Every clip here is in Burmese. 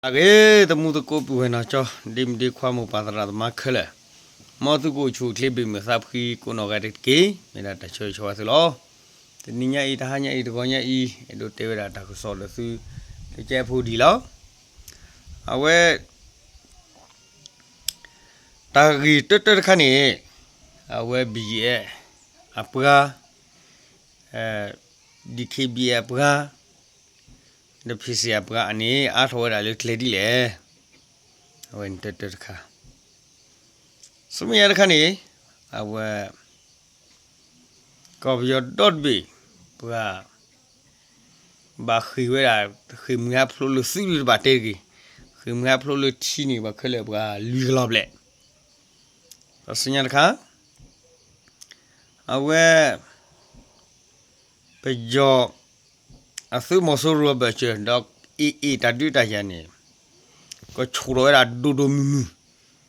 Age the mother go when I saw dim de quamo padra the macula. Mother go to clip him with up he could not get it gay, and at the church was a law. The Nina eat Hanya eat Gonya e, and do David at a sort of the careful de law. Away Tagi tutter canny, away be a bra, the KB a bra. The PC abra ani artwork a little lady went to the car. So me at canny, I will copy your dot be. Bra Baki where him have flew serious battery. Him have flew teeny bacilla bra legal. A senior car I will pay your a few more so rubber dog eat a duta yanny. Got churo at dodo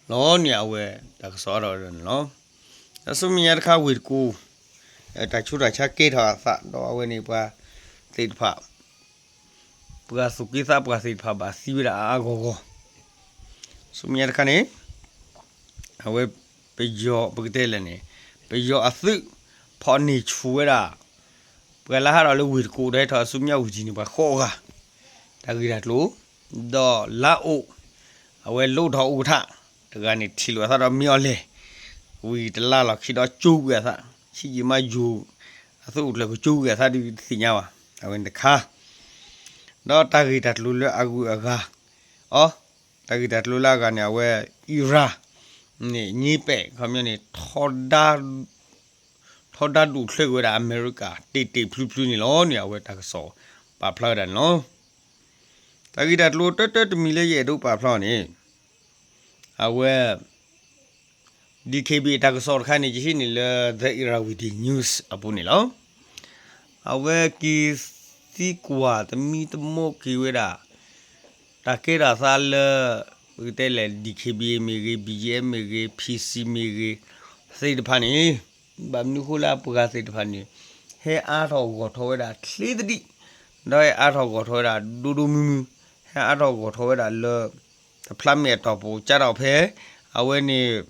long where the sort of no. Assuming your car will go at a chura chacket or fat door when it was said pub. Brasukisa Brasit pub a sivira ago. So me at cane I will pay your bugatelene. Pay your a thick pony chura. Well, I had a little good at a sumia with Jiniba Hoga. Tagirat low, the la o. I will load her uta. The gun it till without a miole. With the la like she does chew with her. She might do. I thought like a chew with her with Sinawa. I went the car. Not tagit at Lula Aguaga. Oh, tagit at Lula Gania where Ira. Nipe, community, Thoda do clear with America, Plunilonia, where I saw, Papla and no. Tagi that low 30 million do Paplani. I wear DKB Tagasor Kanijin, the era with the news upon it. I wear kiss sequa, the meat moki with a Takeda Sal with the DKB, Migi, BGM, Migi, PC, Migi, say the panny. Bamnukula Pugasit Fanny. He art of Gotoda, Sliddy. No art of Gotoda, Dudumu. He art of Gotoda, love the plummet of Chad of hair. I when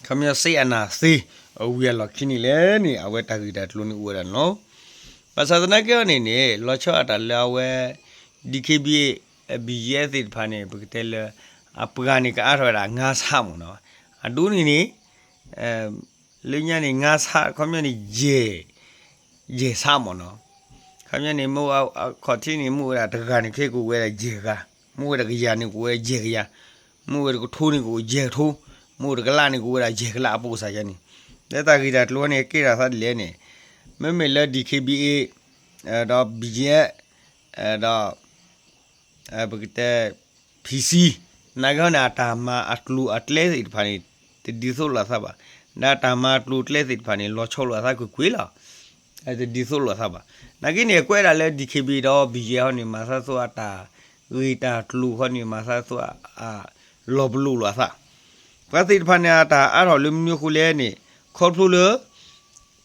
come here, say and I see. Oh, we are lucky, Lenny. I wait that Looney would know. But as an again in a lodge at a lower DKB a BS panny, Bugtella, a Puganic art or a gas hammer. I do need Linyani ngas ha community J Samono. Community move out continue move at the Ganic where a jigger, move the Gianni where jigger, move the Tony go jetu, move the Galani where a jigla posayani. Let I get at Lone Kira had Lenny. Memmy let the KBA the BJ the PC Nagana Tama at Lu at least it panit the Disola Saba. That amat lootless it funny, Lochola Quilla as the Disola Saba. Nagini quite a let the Kibido, Bigiani Masasoata, Rita, Tlu, Honey Masaso, Loblulasa. But it panata, Arolumukuleni, Corpulu,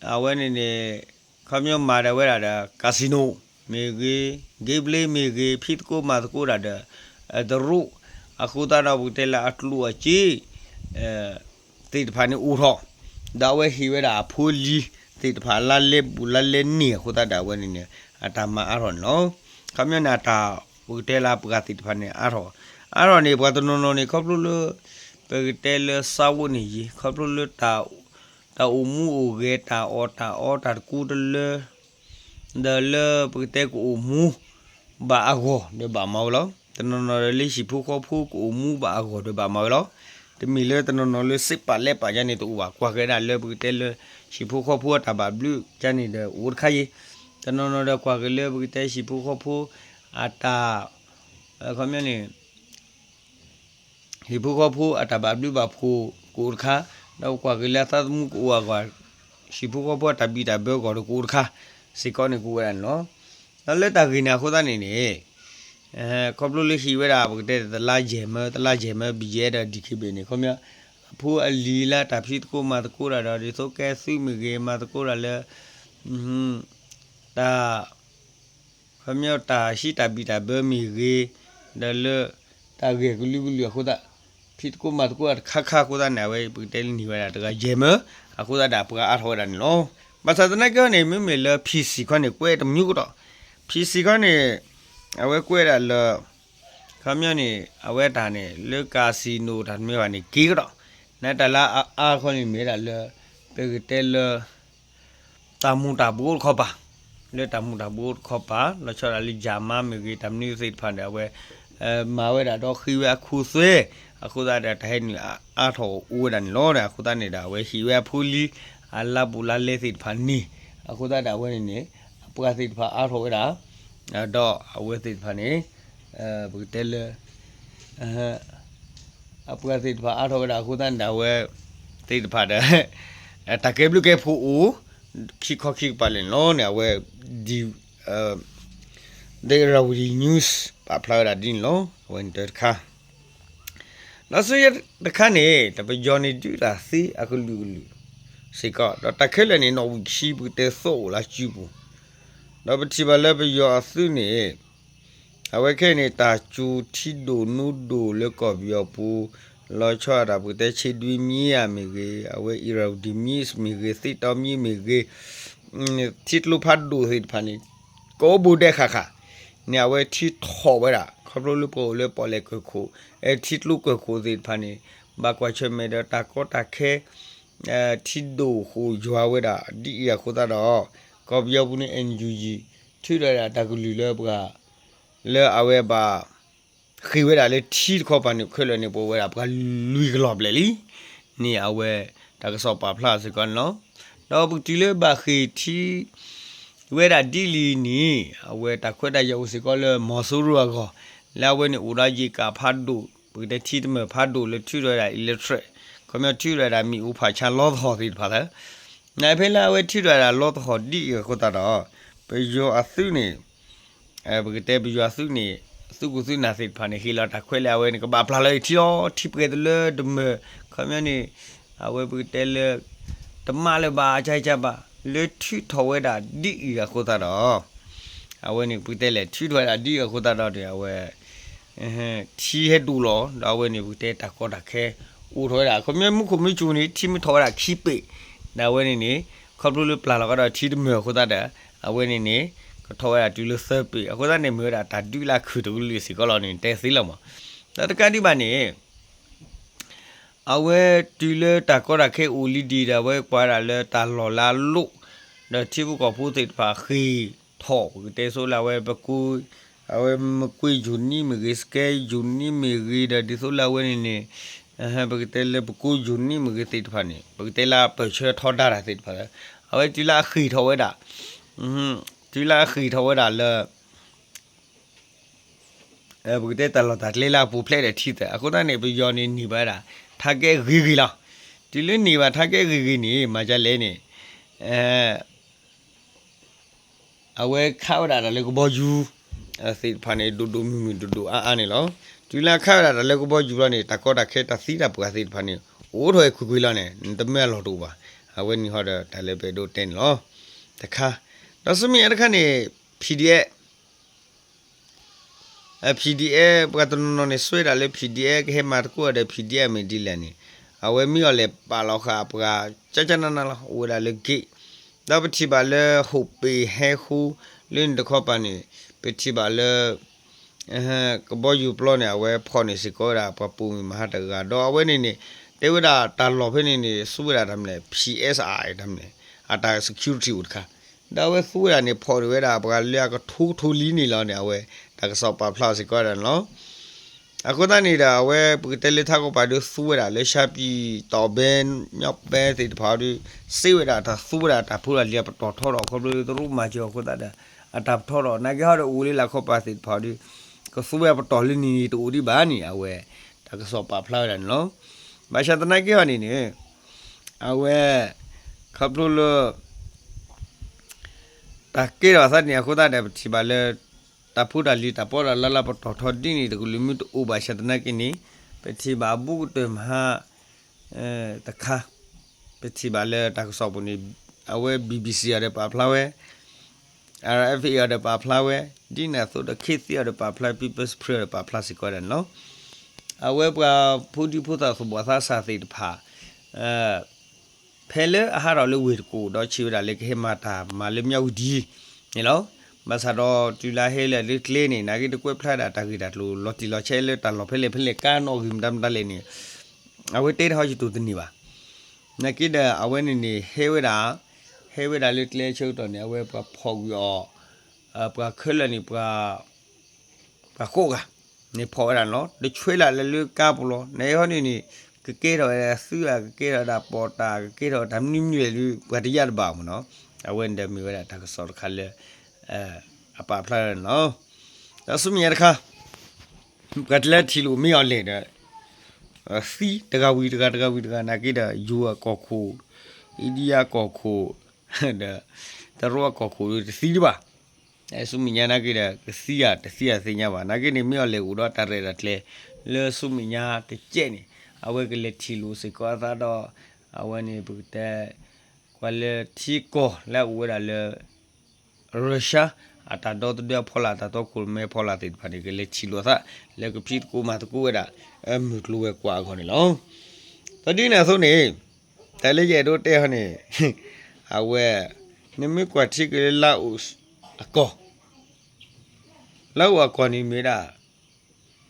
I went in a commune mother where at a casino, Megi, Gable, Megi, Pitco, Mazcura, the root, Akutana Butella Atlu, a chi. State Pani Uro. That way he were a pulley, State Palale, Bulale near Hota when in Atama Aron, no? Communata, Utella Pugatit Pani Aro. Aron, a Guadagnoni, Copulu, Pegitel, Sawuni, Copulu, Ta Umu, Geta, Ota, Kudle, the Le Putek Umu, Baago, the Bamolo, the non relish Puko Puk, Umu Baago, the Bamolo. The miller the no sip a lepa Janny to walk, Quagga level tell she put her port about blue, Janny the woodkay, the no other Quagga level tell she put her poor at a community. He put her poor at about blue bapu, Gurka, no Quagga Muk, she put her port a bit a burg or Gurka, Sikonic and no. Now let her in a Hodan Cobblely he were up with the large hammer, Bieta Dikibini. Come here, poor Lila, Tapitco, Matacura, the so Cassimige, Matacura, the Come here, Shita Bita Burmi, da le ta ge gulu aku da fit ko mat ko kha ko da na we bu tel ni wa da jeme aku da da pra a tho da ni lo ba sa na ke ne me le pc ko ne kwe da myu ko da pc ko ne a we kwe da le ka mya ni a we da ne le casino da me wa ni ki ko da na da la a ko ni me da le pe tel ta mu ta bu ko ba le ta mu ta bu ko ba lo cha da li jama me ge tam ni sit phan da we มาเวลาดอกขี้แวะคู่ซวยအခုသားတဲ့ထိုင်းနီအားထောဦးရန်လောတဲ့အခုသားနေတာဝဲဟီဝဲဖူလီအလာဘူလာလေစစ်ဖာနီအခုသားတာဝဲနေပကစစ်ဖာအားထောတာတော့အဝဲစစ်ဖာနေဘူတဲလအပကစစ်ဖာအားထောတာအခုသားတာဝဲစစ်ဖာတဲ့တကယ်ဘလူကေဖူဦးခိခခိပါလင်လောနေဝဲဒီဒေရာဝီနျူးစ်ပါဖလာတာဒင်းလောဝန်တာခါနောက်ဆိုရတခါနေတပဂျော်နီတူလာစီအခုလူစီကတော့တခဲလည်းနေတော့ရှိဘူးတဲ့ဆိုလာကြည့်ဘူးတော့ပတိပါလည်းပယောအစုနေအဝဲခဲနေတာချူတီဒိုနူဒိုလေကောပြောပူလောချောတာဘူးတဲ့ချီဒွီမီယာမီကေအဝဲအီရောဒီမီစ်မီကေစီတော်မီမီကေတီတလူဖတ်ဒိုဟိဖာနီကိုဘူးတဲ့ခါခါနေအဝဲတီထောဝဲတာခဘလူပိုလေပေါ်လေခုအဲတီတလူခုစီဖာနီဘာကွာချမေဒတာကောတာခဲတီဒိုဟိုဂျွာဝဲတာဒီရခိုတာတော့ကောပြောဘူးနေအန်ယူဂျီထွရတာတကူလူလဲပကလဲအဝဲပါခိဝဲတာလေတီခေါ်ပါနေခွဲလဲနေပေါ်ဝဲတာပကလူကလော့ပလေလီနေအဝဲတကဆော့ပါဖလားစကန်နော်တော့ဘူးတီလေပါခိတီဝဲတာဒီလီနီအဝဲတခွဲတာရောက်စီကောလဲမော်ဆူရူကောလာဝဲနေဦးရာကြီးကဖတ်ဒူဘူးတဲ့တီတမဖတ်ဒူလေထွရတာ electric ခမထွရတာမီဦးဖာချလော့ဟော်စီဖာတယ်နိုင်ဖဲလာဝဲထွရတာလော့ဟော်ဒီကိုတာတော့ပေယောအသုနေဘူးတဲ့ပေယောအသုနေစုကုစုနာစိဖာနေခီလာတခွဲလာဝဲနေကဘာဖလာလေတီယောတီပကေတလေဒမခမနေအဝဲဘူးတဲ့လေတမလည်းပါချိုက်ချပါလေထွထော်ဝဲတာဒီကိုတာတော့အဝဲနေဘူးတဲ့လေထွထွတာဒီကိုတာတော့တဲ့အဝဲတီဟဲတူလောတော့ဝဲနေဘူးတဲ့တကောတခဲဦးထော်တာခမမှုခမချူနေတီမထော်တာခိပေဒါဝဲနေခပ်လို့ပလာတော့တီတမေကိုတာတဲ့အဝဲနေထော်ရတူလို့ဆက်ပြီအခုသားနေမျိုးတာတူလာခုတူလို့စီကောလောနေတဲစီလောက်မှာတတကတိပါနေအဝဲတူလတာကောရခဲဦးလီဒီတာဝဲကွာလာတာလော်လာလို့တော့တိဘူးကဖူးသိပါခီထော်တဲဆိုလာဝဲပကူအဝဲမကွေဂျူနီမဂစ်ကဲဂျူနီမဂီဒါဒီဆိုလာဝဲနေဘကတဲလပကူဂျူနီမဂစ်တိဖာနေဘကတဲလာပချေထော်တာတိဖာအဝဲတူလာခီထော်ဝဲတာတူလာခီထော်တာလဲဘုဒ္ဓတလတာလေလာပူဖလက်တဲ့ထီတဲ့အခုတည်းနေပြီးယောနေပါတာထားကဲဂီဂီလားဒီလိုနေပါထားကဲဂီဂီနေမှာကြလဲနေအဝဲခောက်တာလည်းကိုဘောယူစိဖာနေဒူဒူမီမီဒူဒူအာနေလောတူလာခောက်တာလည်းကိုဘောယူရနေတကောတာခဲတစီတာပူစိဖာနေအိုးထွေခွခွလာနေတမဲလောတူပါအဝဲနေဟောတယ်လည်းပဲဒိုတင်လောတခါတော့စမီအဲ့ခါနေ PDF ဘတ်နော်နေဆွေးတာလေ PDF ဟဲမာကိုတဲ့ PDF မဒီလနေအဝဲမီရလေပါလောက်ခါပကချာချာနာနာဝလာလေဂိတော့ပတိပါလေဟုတ်ပေဟဲခူလင်းတခေါပနေပတိပါလေကဘောယူပလောနေအဝဲဖော်နေစကောတာပပူမဟာတကတော့အဝဲနေနေတေဝဒတာလော်ဖနေနေဆွေးတာတမ်းလေ PSI တမ်းလေအတာ security ဥတခါဒါဝဲဖူရနေဖော်ရတာပကလျကထူလီနေလောနေအဝဲတကဆောပါဖလားစကောတယ်နော်အခုတနေတာဝဲပကတလေထားကိုပါလို့ဖူရလေရှာပြီတော်ဘန်မြောက်ပဲတိတဖာဒီစေဝရတာဖူရတာဖူရလျပတော်ထော်တော့ခဘလို့တို့မကျော်ခုတတဲ့အတပ်ထော်တော့နာကြောဦးလေးလာခောပါတိတဖာဒီကဖူရပတော်လင်းနီတူဒီဘာနီအဝဲတကဆောပါဖလားတယ်နော်ဘာရှာတနာကြောနေနေအဝဲခဘလို့တာကေရသတ်နေခုတတဲ့ဒီပါလေတဖူတာလီတပေါ်လာလာပတော်ထော်ဒီနီတကူလီမီတူဘာရှတနာကိနီပတိဘာဘူးတမဟာတခါပတိဘာလေတကဆောပနီအဝဲ BBC ရတဲ့ပါဖလာဝဲ RFA ရတဲ့ပါဖလာဝဲဒီနာဆိုတဲ့ case ရတဲ့ပါဖလာ people's prayer ပါဖလာစီကောတယ်နော်အဝဲပွားဖူဒီဖူတာဆိုဘာသာစာသိတဖာဖဲလေအဟာရလေဝေကိုတော့ချီရလေခေမာတာမလေမြောက်ဒီနော်မဆာတော့တူလာဟဲလေလေကလေးနေနာကြီးတကွက်ဖလာတာတာကြီးတာလို့လော်တီလော်ချဲလေတန်လော်ဖဲလေကာနောဂိမ်ဒမ်တလေနေအဝဲတေးဟောချီတူတနေပါနာကိဒအဝဲနေဟဲဝဲတာလေကလေးချုပ်တော့နေအဝဲပွားဖောက်ရောပွားခလနေပွားခိုးကနေဖော်ရနော်ဒီချွေးလာလေကားပလို့နေဟောနေကေတော့ဆူရကေတော့ဒါပေါ်တာကေတော့ဓာမြင့်မြွေလူဘတ်ရရပါမနော်အဝဲတယ်မြေရတာကစောခါလေအပဖလာနော်ဒါစုမြရခါကတ်လက်ထီလိုမြော်လေတဲ့စီတကဝီတကနာကေတာယူကောခိုအိဒီယာကောခိုဒါတရောကောခိုစီပါစုမြညာနာကေတာစီရစိညာပါနာကေနေမြော်လေဦးတော့တရရတဲ့လေစုမြညာတကျဲနေအဝဲကလေးထီလို့စကောသာတော့အဝဲနေဘူးတဲ့ကွာလေထီကိုလဲဝဲရလေရုရှားအတာတော့တဲ့ဖော်လာတော့ကိုမဲဖော်လာတဲ့ဖာဒီကလေးထီလို့သာလေကပြစ်ကိုမတကူရတာမြတ်လို့ကွာခေါနေလောတတိနေဆုံးနေတလေးရတော့တဲ့ဟနေအဝဲနမကွာထီကလေးလာဦးအကောလောက်အကောနေမိတာ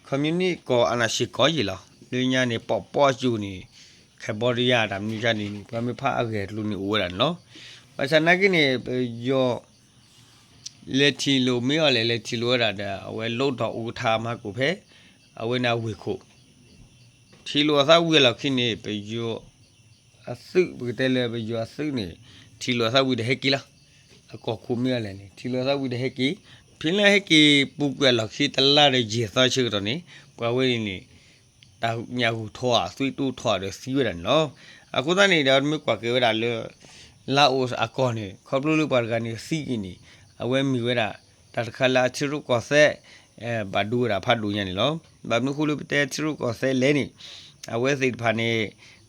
community ကိုအနာရှိကောကြီးလားလူညာနေပေါ်ကျူနေခေဘော်ရီယာဒါမြူချာနေဘာမဖာအကဲလူနေဝဲတာနော်ဘာချနာကိနေယောလက်တီလိုမေော်လေလက်တီလိုရတာအဝဲလုတ်တော့ဦးထားမှာကိုဖဲအဝဲနာဝေခုထီလိုသာဝဲလောက်ခိနေပယောအစုဘတဲလေပယောအစုနေထီလိုသာဝဲတဲ့ဟက်ကီလားအကောခုမေော်လေနေထီလိုသာဝဲတဲ့ဟက်ကီဖင်းလေဟက်ကီပုကွက်လောက်ခိတလာရဲ့ဂျေသာချူတော့နေပွားဝဲနေတာညာဟုထောဆွေးတူထောတယ်စီးရတယ်နော်အခုတနေ့တော့မြကွာကေရတာလေလာအိုအကောနေခေါပလူလူပါကနေစီးကနေအဝဲမီဝဲတာတခါလာချီရုကောဆဲဘာဒူရာဖတ်ဒူညနေလောဘာမခုလူပတဲချီရုကောဆဲလဲနေအဝဲစိတ်ဖာနေ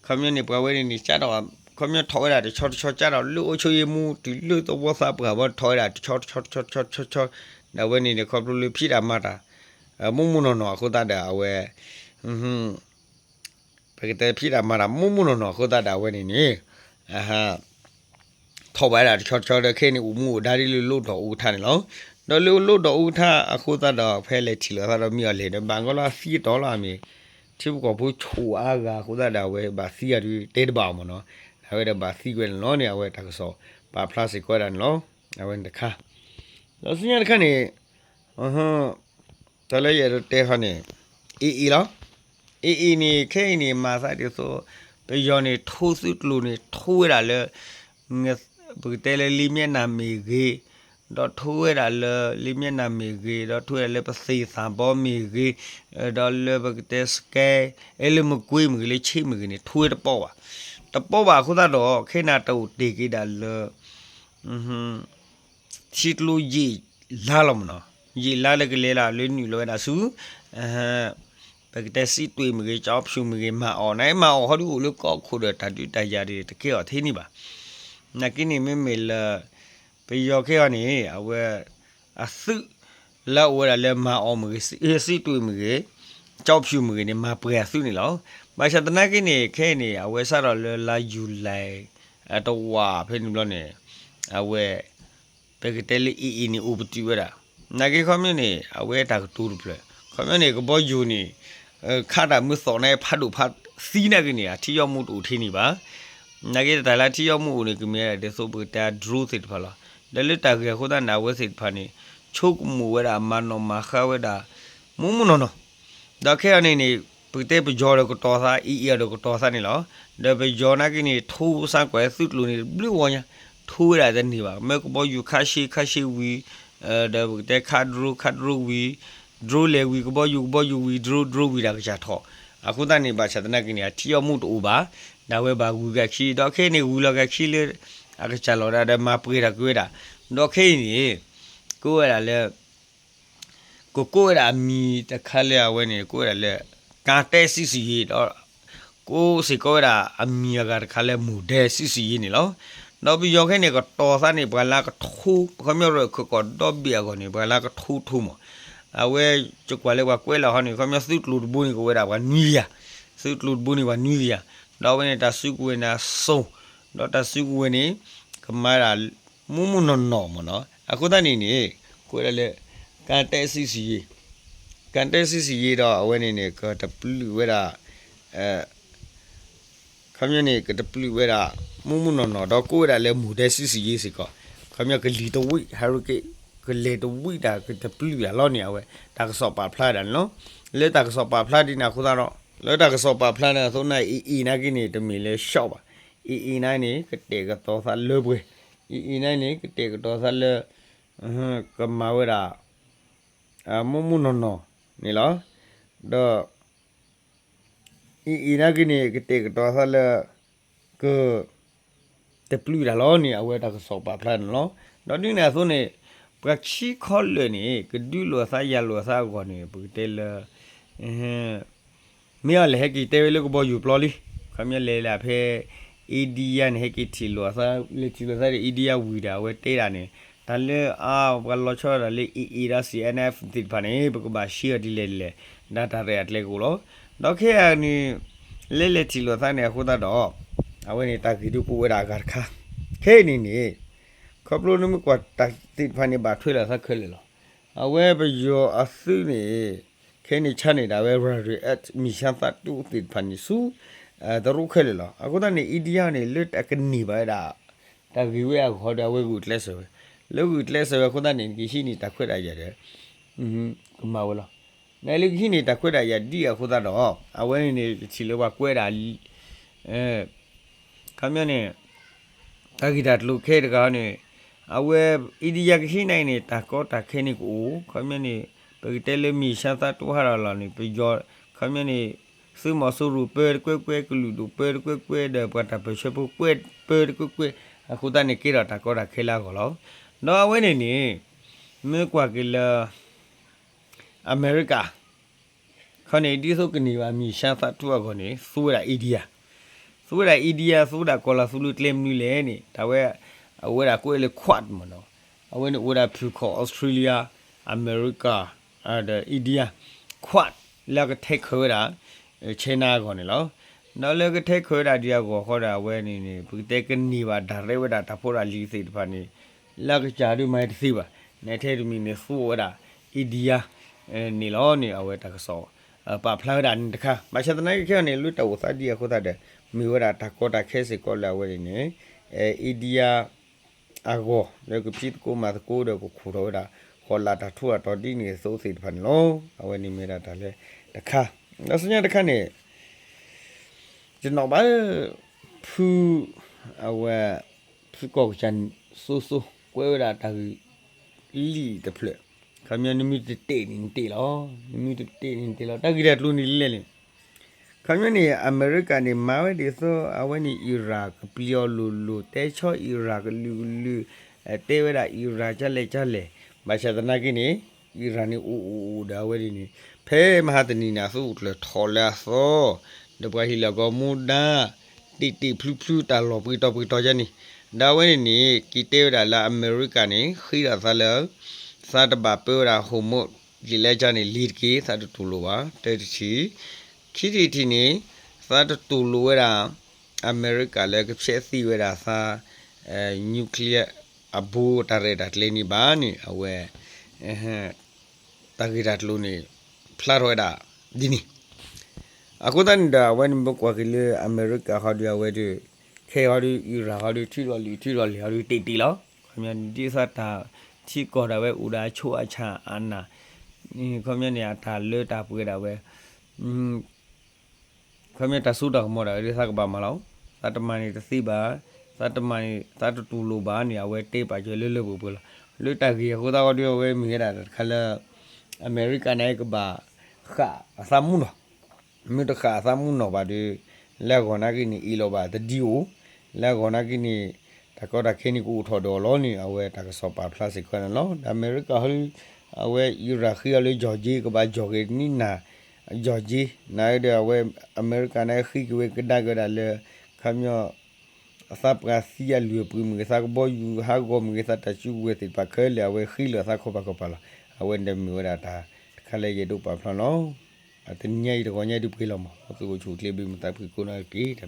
ခမင်းနေပွားဝဲနေချတော့ခမင်းထောရတာချောကြတော့လူအချိုရမှုဒီလူတော့ဝဆပ်ကဘာထောရတာချောဒါဝဲနေခေါပလူလူဖြိတာမတာမုံမနော်အခုတတ်တယ်အဝဲပကတဲ့ဖိတာမာရာမုံနော်ခိုးတာဝဲနေနေအဟာထောက်ပါတာချောတဲ့ခဲနေဦးမှုဒါရီလို့တော့ဦးထားနေလောတော့လို့တော့ဦးထားအခုတတ်တော့ဖဲလေချီလောတော့မြော်လေဘန်ကောလာ$4မြေချို့ကဘူးချူအားကခိုးတာဝဲဘာစီရတေးပါမနော်ဒါဝဲတော့ဘာစီကွဲလောနေဝဲတက်ဆောဘာပလတ်စကွဲတယ်လောအဝဲတခါလောစညာတခါနေတလဲရတဲ့ခါနေအေးလားအေးနေခဲနေမာစားတယ်ဆိုဘယ်ရောနေထိုးစုလို့နေထိုးရတာလေငါဘယ်တဲလီမျက်နာမီကြီးတော့ထိုးရတာလေလီမျက်နာမီကြီးတော့ထိုးရလေပစီစာဘောမီကြီးတော့လေဘယ်တဲစကဲအဲ့လိုမကွေးမီလေချိမီကြီးနေထိုးရတော့ပါခုတော့ခဲနာတော့တေကြီးတာလေချစ်လို့ကြီးလာလို့မနော်ကြီးလာလေကလေးလာလွင်းညူလောတာစုပကတဲ့စီတွေမြေကြောက်ဖြူမြေမအောင်နိုင်မအောင်ဟောဒီလိုကောက်ခိုးတဲ့တတူတရားတွေတကယ်တော့သေးနေပါနကိနေမေလာပေယောခဲကနေအဝဲအစုလောက်ဝဲလည်းမအောင်မြေစီတွေမြေကြောက်ဖြူမြေနေမပရစုနေလောဘာချတနာကိနေခဲနေအဝဲစတော့လာယူလိုက်အတော့ဝါဖိနေလို့နေအဝဲပကတဲ့လီနေဥပတိဝဲတာနကိခမင်းနေအဝဲတာတူတူပြခမင်းနေကဘောယူနေခါတာမှုစောနေဖတ်လို့ဖတ်စီးနေကနေထီရောက်မှုတူထင်းနေပါနဂေတလာထီရောက်မှုနေကမြဲတဲ့ဆိုပတာဒရူစစ်ဖလာဒလတာကေခိုဒနာဝစစ်ဖာနေချုပ်မှုဝဲတာမနောမခဝဲတာမုံနော်ဒါခဲအနေနေပတေပကြောရကတော်စားအီရကတော်စားနေလောဒါပကြောနာကနေထိုးစားကွယ်စုလူနေဘလူဝညာထိုးရတဲ့နေပါမဲကဘောယူခါရှိဝီဒါပတေခါဒရူဝီဒရိုလေဝီကဘောယူဝီဒရိုဝီတာကချထောအခုတနေပါချတနကိနေထီယောမှုတူပါဒါဝဲပါဝီကခီတော့ခဲနေဝီလကခီလေအခချလောဒါမပွေတာကွေးတာတော့ခဲနေကိုရလေကိုရမီတခါလေဝဲနေကိုရလေကာတဲစီတော့ကိုစီကိုရအမီကတခါလေမူဒဲစီနေလော နောက်ပြီးရောက်ခဲ့နေကတော်စားနေဘာလာကထူခမျိုးရကတော့ဘီယာကနေဘာလာကထူထူမအဝဲကျကွာလေကွဲလာဟောနေခမျိုးစုလူဘူးနေကိုဝဲတာကနွီယာစုလူဘူးနေကနွီယာတော့ဝင်တာစုကွေးနာဆုံးတော့တစုကွေးနေကမာရာမူနော်မနော်အခုတည်းနေကိုရလေကန်တဲစီတော့အဝဲနေကတပလူဝဲတာခမျိုးနေကတပလူဝဲတာမူနော်တော့ကိုရလေမူတဲစီစီကခမျိုးကလီတဝိဟာရကေကလေတဝိတာကတပလူရလောနေအဝဲတာကစောပါဖလာတယ်နော်လေတာကစောပါဖလာဒီနာခုတော့လေတာကစောပါဖလာနေဆိုနေနာကိနေတမီလေရှော့ပါနာနေကတေကတော့ဆာလေပွေနာနေကတေကတော့ဆာလေကမာဝရာမမနော်နေလားတော့နာကိနေကတေကတော့ဆာလေကတပလူရလောနေအဝဲတာကစောပါဖလာနော်တော့ဒီနေဆိုနေပကချီခေါ်လေနေကဒူလောဆာရလောဆာကောနေပူတဲလမြေလေဟကီတဲလေကဘောယူပလော်လီခမလေလာဖဲအီဒီယန်ဟကီတီလောဆာလေတီလောဆာအီဒီယာဝီတာဝဲတဲတာနေဒါလေဘလောချောရလေရာ CNF ဒီဖာနေဘကဘာရှီယဒီလေဒါတာရတ်လေကိုလောတော့ခဲအနီလေတီလောဆာနေခုတာတော့အဝဲနေတာကီဒူပူဝဲတာကခါခဲနေခပလိုနမကွာတိဖာနေဘာထွေးလာစခဲလေလောအဝဲဘယောအစုနေခဲနေချနေတာဝဲရီအက်မီရှန်ဖတ်တူတိဖာနေစုဒရုခဲလေလောအခုတည်းအီဒီယာနေလက်အကနီပါတာတကီဝဲခေါ်တာဝဲကူလက်ဆိုလောကူလက်ဆိုခုတည်းနေကရှိနေတာခွတ်ရရတယ်ကမဝလာနယ်လူကြီးနေတာခွတ်ရရဒီအခုတည်းတော့အဝဲနေချီလောကကွဲတာခမနေတကီတာလူခဲတကားနေအဝဲအီဒီယာကရှိနိုင်နေတာကောတာခဲနေကိုခမနေပကတဲလမီရှာတာတူဟာလာနေပြကြောခမနေစမဆူရူပေကွဲကလူဒူပေကွဲတဲ့ပတာပရှပုကွဲကွဲအခုတနေကိရတာကောတာခဲလာကောလောနော်ဝဲနေနေမဲကွာကလာအမေရိကခနေဒီဆိုကနေပါမီရှာတာတူကောနေစူရအီဒီယာဆိုတာကောလာဆူလူတလမ်နူလေနေဒါဝဲအဝဲတာကိုလေခွတ်မနော်အဝဲနေဝဲတာဖြူခေါ်ဩစတြေးလျအမေရိကအဲ့အီဒီယာခွတ်လာကထိတ်ခေါ်တာချေနာကောနေလောနော်လေကထိတ်ခေါ်တာဒီကောခေါ်တာဝဲနေဘူတဲကနေပါဒါရဲဝဲတာတဖို့တာလီစိတ်တဖာနေလာကကြာရမိုက်သိပါနေထဲတူမီနေဖူဝဲတာအီဒီယာနေလောနေအဝဲတာကစောပါဖလာတာတခါမချက်တနိုင်ခဲနေလူတော်သတိရခေါ်တဲ့မီဝရာတာကောတာခဲစေကောလာဝဲနေအီဒီယာအကောလေကပြစ်ကိုမတ်ကိုတော့ကိုခူတော့တာခေါ်လာတာထူတော်ဒီနေစိုးစိတ်ဖန်လောအဝဲနေမရတာလေတခါနောက်စညတခါနေကျွန်တော်ဘာဖူအဝဲဖူကောချန်ဆူကွဲရတာလီတဖလက်ခမယနမီတေနေတေလောနမီတေနေတေလောတကီရလူနေလေခမနေအမေရိကန်နေမာဝဲဒီဆိုအဝဲနေအီရတ်ပလျော်လူတဲချောအီရတ်လူတဲဝဲတာအီရတ်ကြလေဘာချဒနာကိနေအီရန်နေအိုဒါဝဲဒီနေဖဲမဟာတနီနာဆိုလေထော်လာဆိုဒဘဟီလာကမူဒါတီဖလူတာလောပီတော့ကြနေဒါဝဲနေကီတဲဝဲတာလာအမေရိကန်နေခီရာသလာစာတဘာပေရာဟိုမိုဒီလေချာနေလီကေစာတူလိုပါတဲချီခီတီနေစာတူလိုဝဲတာအမေရိကလည်းကဖြစ်စီဝဲတာစာနျူကလ িয়ার အဘူတရဒတ်လေနီဘာနီအဝဲတဂီရတ်လူနေဖလာရောတာဒီနီအခုတန်ဒါဝန်ဘကွာကလေအမေရိကဟာဒီဝဲဒီခေဟာဒီအီရာဟာဒီထီရော်လီဟာဒီတီလောခမဒီစတာချီကောတာဝဲဥဒါချိုအချာအာနာခမနေအတာလေတာပွေတာဝဲခမတဆူတော်မော်တာဒီစကပါမလောသတ္တမနီတသိပါသတ္တမနီသတ္တတူလိုပါနေဝဲတေးပါကျွဲလွတ်ပူလာလွတ်တကြီးဟိုတော့ဒီဝဲမိရတာခလအမေရိကန်နိုင်ကပါခါအသမှုနော်မြို့တခါအသမှုနော်ပါဒီလက်ကောနာကိနီအီလောပါတဒီကိုလက်ကောနာကိနီတကောတာခင်းနီကိုထော်တော်လောနေအဝဲတကစောပါပလတ်စခွနော်အမေရိကဟိုအဝဲယူရာခီအလေးဂျော်ဂျီကပါဂျော်ဂေနီနာဂျော်ဂျီနိုင်တဲ့ဝဲအမေရိကန်နဲ့ခီကဝဲကဒါကဒါလေခမ်းမြော asap sia lu prim ke sa bo yu ha go mi sa ta chu we ti pa ke le we khi le sa kho pa la awen de mi wa ta khale ye do pa phlo no atin nyai de ko nyai du phi lo mo so chu kle bi ma ta phi ko na ki ta